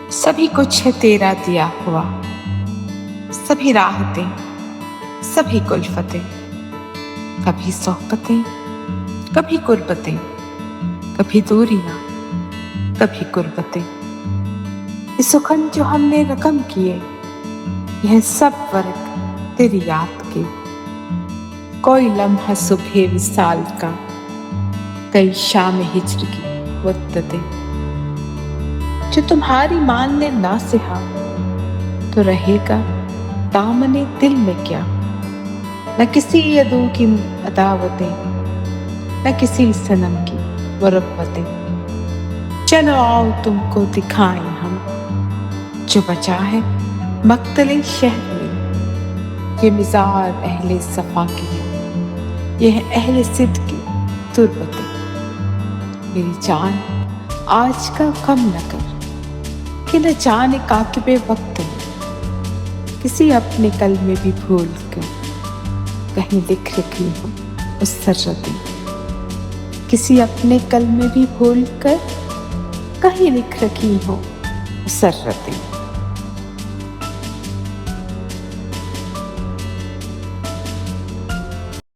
सभी कुछ है तेरा दिया हुआ, सभी राहतें, सभी कुल्फतें, कभी सोहबतें, कभी कुर्बतें, कभी दूरियां, कभी कुर्बतें। ये सुखन जो हमने रकम किए, यह सब वर्ग तेरी याद के। कोई लम्हा सुबह विसाल का, कई शाम हिज्र की मुद्दतें। जो तुम्हारी मान ने ना सिहा, तो रहेगा दामने दिल में क्या। न किसी यदू की अदावतें, न किसी सनम की मुरव्वतें। चलो आओ तुमको दिखाएं हम, जो बचा है मक्तले शहर में। ये मिज़ार अहले सफा की है, ये है अहले सिद्ध की तुर्बतें। मेरी जान आज का कम न कर, कि न जाने काकिबे वक्त में किसी अपने कल में भी भूल कर कहीं लिख रखी हो उस सररतें। किसी अपने कल में भी भूल कर कहीं लिख रखी हो उस सररतें।